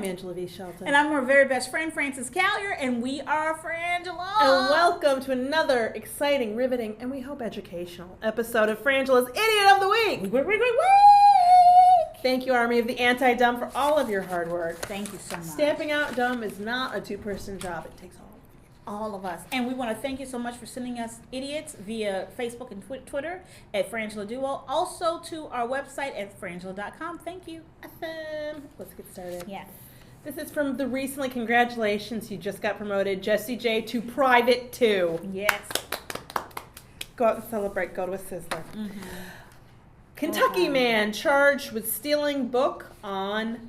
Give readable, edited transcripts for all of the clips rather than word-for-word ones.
I'm Angela V. Shelton. And I'm her very best friend, Frances Callier, and we are Frangela. And welcome to another exciting, riveting, and we hope educational episode of Frangela's Idiot of the Week. Thank you, Army of the Anti-Dumb, for all of your hard work. Thank you so much. Stamping out dumb is not a two-person job. It takes all of us. And we want to thank you so much for sending us idiots via Facebook and Twitter at Frangela Duo. Also to our website at frangela.com. Thank you. Let's get started. Yeah. This is from the recently, congratulations, you just got promoted, Jessie J to Private 2. Yes. Go out and celebrate. Go to a Sizzler. Mm-hmm. Kentucky man charged with stealing book on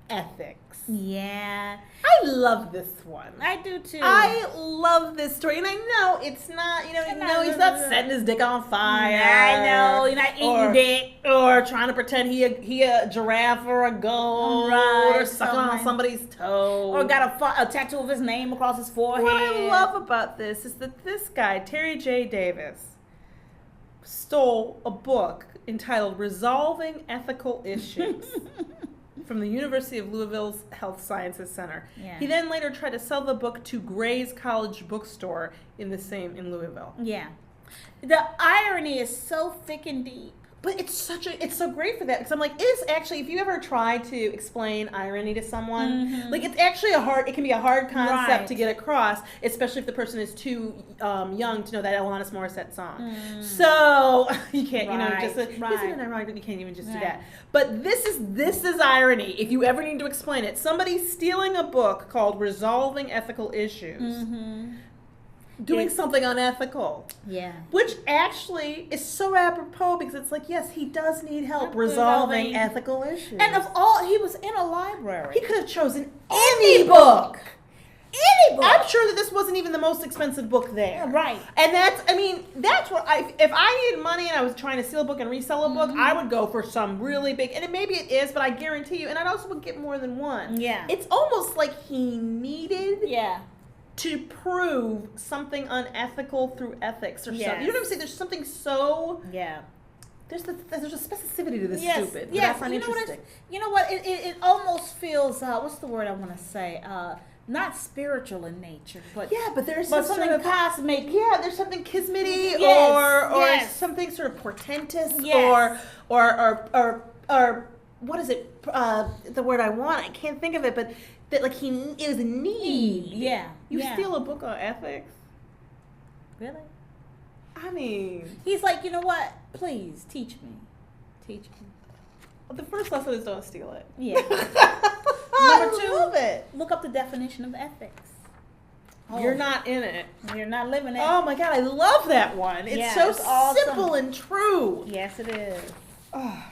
ethics. Yeah. I love this one. I do too. I love this story. And I know it's not, he's not setting his dick on fire. I know. You're not eating dick. Or trying to pretend he a giraffe or a goat. Right, or sucking on somebody's toe. Or got a tattoo of his name across his forehead. What I love about this is that this guy, Terry J. Davis, stole a book entitled Resolving Ethical Issues from the University of Louisville's Health Sciences Center. Yeah. He then later tried to sell the book to Gray's College Bookstore in Louisville. Yeah. The irony is so thick and deep. But it's so great for that, because I'm like, it's actually, if you ever try to explain irony to someone, like, it's actually it can be a hard concept to get across, especially if the person is too young to know that Alanis Morissette song. So you can't, isn't it ironic that you can't even just do that? But this is irony. If you ever need to explain it, somebody's stealing a book called Resolving Ethical Issues. Doing something unethical. Yeah. Which actually is so apropos, because it's like, yes, he does need help resolving ethical issues. And he was in a library. He could have chosen any book. Any book. I'm sure that this wasn't even the most expensive book there. Yeah, right. And that's what if I needed money and I was trying to steal a book and resell a book, I would go for some really big, and maybe it is, but I guarantee you, and I'd also would get more than one. Yeah. It's almost like he needed to prove something unethical through ethics or something. You know what I'm saying? There's something so... Yeah. There's a specificity to this stupid. Yes. That's not interesting. You know what? It almost feels, what's the word I want to say? Not spiritual in nature, but... Yeah, but there's something sort of cosmic. Yeah, there's something kismety or something sort of portentous or what is it? The word I want, I can't think of it, but... That it was a need. Yeah. You steal a book on ethics? Really? I mean... He's like, you know what? Please, teach me. Well, the first lesson is don't steal it. Yeah. Number 2, love it. Look up the definition of ethics. You're not in it. You're not living it. Oh my God, I love that one. It's it's awesome. Simple and true. Yes, it is. Oh.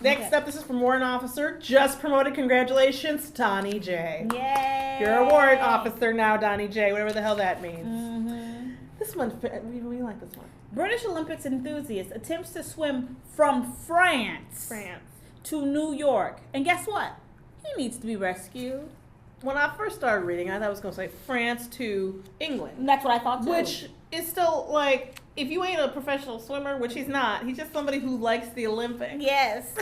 Next up, this is from Warrant Officer, just promoted. Congratulations, Donnie J. Yay! You're a warrant officer now, Donnie J. Whatever the hell that means. This one, we like this one. British Olympics enthusiast attempts to swim from France to New York, and guess what? He needs to be rescued. When I first started reading, I thought I was going to say France to England. And that's what I thought too. Which is still like, if you ain't a professional swimmer, which he's not, he's just somebody who likes the Olympics. Yes.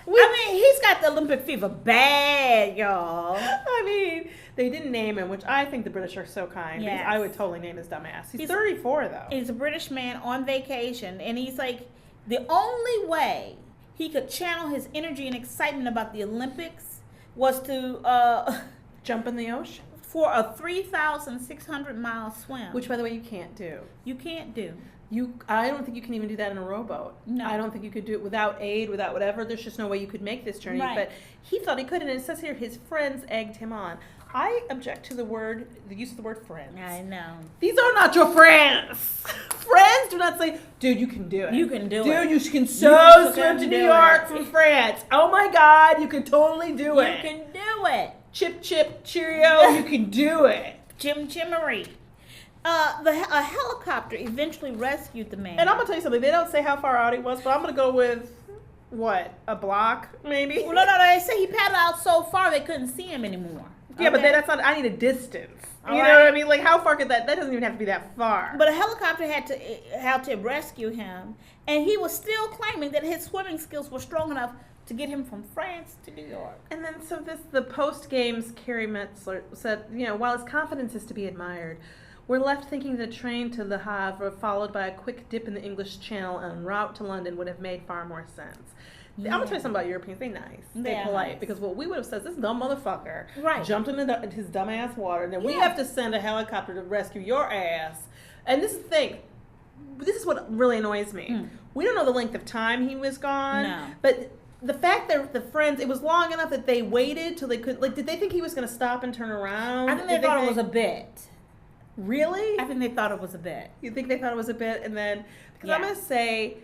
He's got the Olympic fever bad, y'all. I mean, they didn't name him, which I think the British are so kind. Yes. I would totally name his dumbass. He's 34, though. He's a British man on vacation, and he's like, the only way he could channel his energy and excitement about the Olympics was to jump in the ocean for a 3,600-mile swim. Which, by the way, you can't do. You can't do. I don't think you can even do that in a rowboat. No. I don't think you could do it without aid, without whatever. There's just no way you could make this journey. Right. But he thought he could, and it says here his friends egged him on. I object to the use of the word friends. I know. These are not your friends. Friends do not say, dude, you can do it. You can do it. Dude, you can swim to New York from France. Oh my God, you can totally do it. You can do it. Chip, chip, cheerio, you can do it. Chim, chimmery. A helicopter eventually rescued the man. And I'm going to tell you something. They don't say how far out he was, but I'm going to go with, a block, maybe? Well, no. They say he paddled out so far they couldn't see him anymore. Yeah, but that's not, I need a distance. You know what I mean? Like, how far could that doesn't even have to be that far. But a helicopter had to rescue him, and he was still claiming that his swimming skills were strong enough to get him from France to New York. And then the post games Carrie Metzler said, while his confidence is to be admired, we're left thinking the train to Le Havre followed by a quick dip in the English Channel en route to London would have made far more sense. Yeah. I'm gonna tell you something about Europeans. They nice. They polite. Nice. Because what we would have said is this dumb motherfucker jumped into his dumbass water, and then we have to send a helicopter to rescue your ass. And this is the thing. This is what really annoys me. We don't know the length of time he was gone. No. But the fact that the friends, it was long enough that they waited till they could, did they think he was going to stop and turn around? I think they thought it was a bit. Really? I think they thought it was a bit. You think they thought it was a bit? And then, because I'm going to say,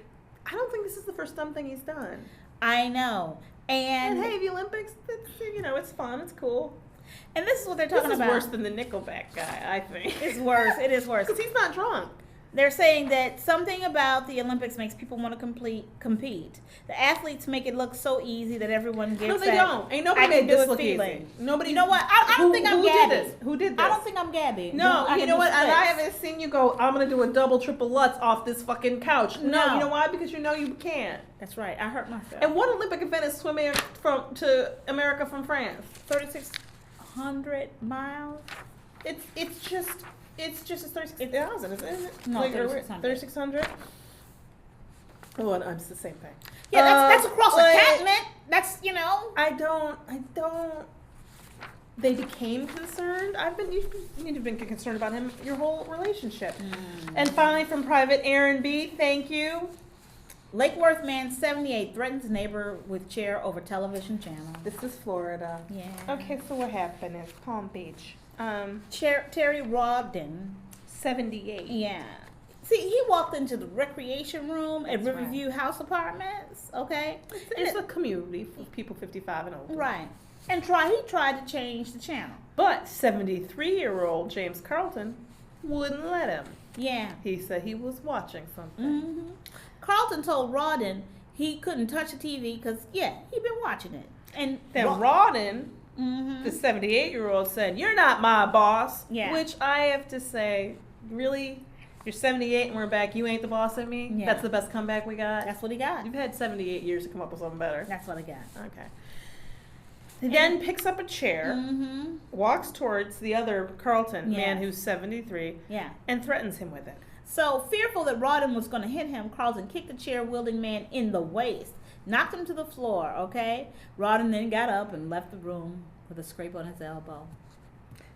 I don't think this is the first dumb thing he's done. I know. And hey, the Olympics, it's fun, it's cool. And this is what they're talking about. This is worse than the Nickelback guy, I think. It's worse. It is worse. Because he's not drunk. They're saying that something about the Olympics makes people want to compete. The athletes make it look so easy that everyone gets. No, they don't. Ain't nobody made this look easy. Nobody. You know what? I don't think I'm Gabby. Who did this? I don't think I'm Gabby. No, you know what? And I haven't seen you go, I'm going to do a double, triple Lutz off this fucking couch. No, you know why? Because you know you can't. That's right. I hurt myself. And what Olympic event is swimming to America from France? 3,600 miles. It's just 36,000, isn't it? No, 3,600. 3,600. Oh, and it's the same thing. Yeah, that's across a continent. That's I don't. They became concerned. You need to have been concerned about him your whole relationship. And finally, from Private Aaron B, thank you. Lake Worth man 78 threatens neighbor with chair over television channel. This is Florida. Yeah. Okay, so what happened is Palm Beach. Terry Robden, 78. Yeah. See, he walked into the recreation room at Riverview House Apartments. Okay. It's a community for people 55 and older. Right. And he tried to change the channel. But 73-year-old James Carlton wouldn't let him. Yeah. He said he was watching something. Mm-hmm. Carlton told Rodden he couldn't touch the TV because, he'd been watching it. And then Rodden, the 78-year-old, said, "You're not my boss." Yeah. Which I have to say, really? You're 78 and we're back. You ain't the boss of me? Yeah. That's the best comeback we got? That's what he got. You've had 78 years to come up with something better. That's what I got. Okay. He then picks up a chair, walks towards the other Carlton man who's 73, and threatens him with it. So, fearful that Rodden was going to hit him, Carlton kicked the chair-wielding man in the waist, knocked him to the floor, okay? Rodden then got up and left the room with a scrape on his elbow.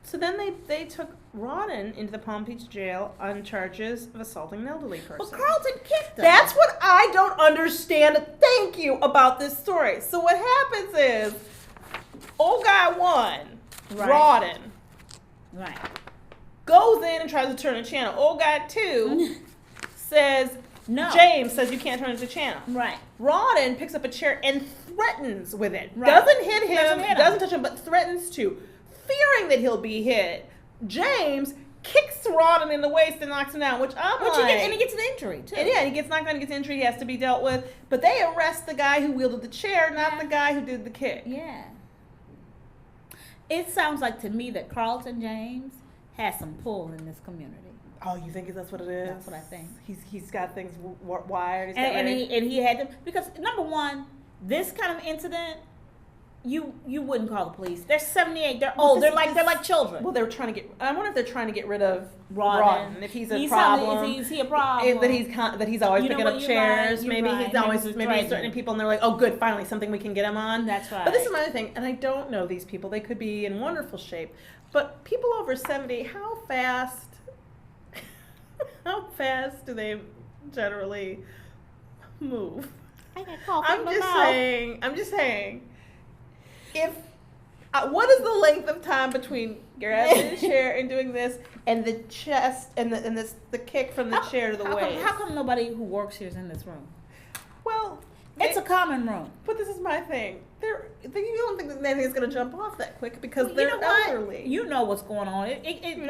So then they took Rodden into the Palm Beach jail on charges of assaulting an elderly person. But Carlton kicked him. That's what I don't understand. Thank you about this story. So what happens is, old guy one, Rodden, goes in and tries to turn the channel. Old guy two says, no. James says you can't turn the channel. Right. Rodden picks up a chair and threatens with it. Right. Doesn't hit him, doesn't touch him, but threatens to. Fearing that he'll be hit, James kicks Rodden in the waist and knocks him down, and he gets an injury, too. And he gets knocked down, he gets an injury, he has to be dealt with. But they arrest the guy who wielded the chair, not the guy who did the kick. Yeah. It sounds like to me that Carlton James has some pull in this community. Oh, you think that's what it is? That's what I think. He's got things wired. And he had to, because number one, this kind of incident, you wouldn't call the police. They're 78. They're old. They're like children. Well, I wonder if they're trying to get rid of Rodden. If he's a problem. Is he a problem? That he's always picking up chairs. Maybe he's always certain people, and they're like, oh, good, finally something we can get him on. That's right. But this is another thing, and I don't know these people. They could be in wonderful shape, but people over 70, how fast do they generally move? I got coffee I'm just saying. If what is the length of time between grabbing the chair and doing this, and the chest and the kick from the chair to the waist? How come nobody who works here is in this room? Well, it's a common room. But this is my thing. You don't think that anything's going to jump off that quick because they're elderly. You know what's going on. It gets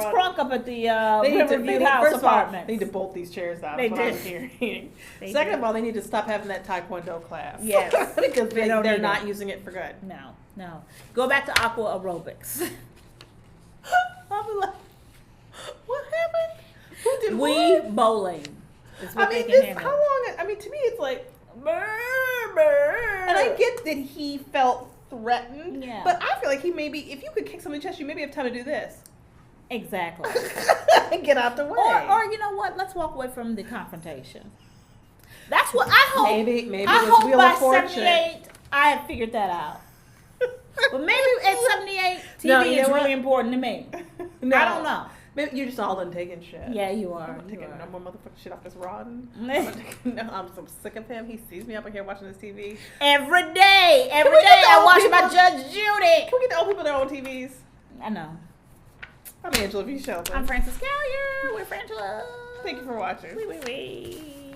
crunk up at the Riverview House apartment. They need to bolt these chairs out. They did. Second of all, they need to stop having that Taekwondo class. Yes. Because they're not using it for good. No. Go back to aqua aerobics. I'll be like, what happened? Who did what? Bowling. How long? To me, it's like And I get that he felt threatened. Yeah. But I feel like he maybe, if you could kick someone in the chest, you maybe have time to do this. Exactly. And get out the way. Or you know what? Let's walk away from the confrontation. That's what I hope. Maybe I this hope Wheel by of Fortune. 78, I have figured that out. But maybe at 78, TV No, you is know really what? important to me. No. I don't know. Maybe you're just all done taking shit. Yeah, you are. I'm not taking no more motherfucking shit off this Rodden. I'm so sick of him. He sees me up in here watching this TV. Every day we I get the old watch my people- Judge Judy. Can we get the old people their own TVs? I know. I'm Angela V. Shelton. I'm Frances Callier. We're Frangela. Thank you for watching. Wee.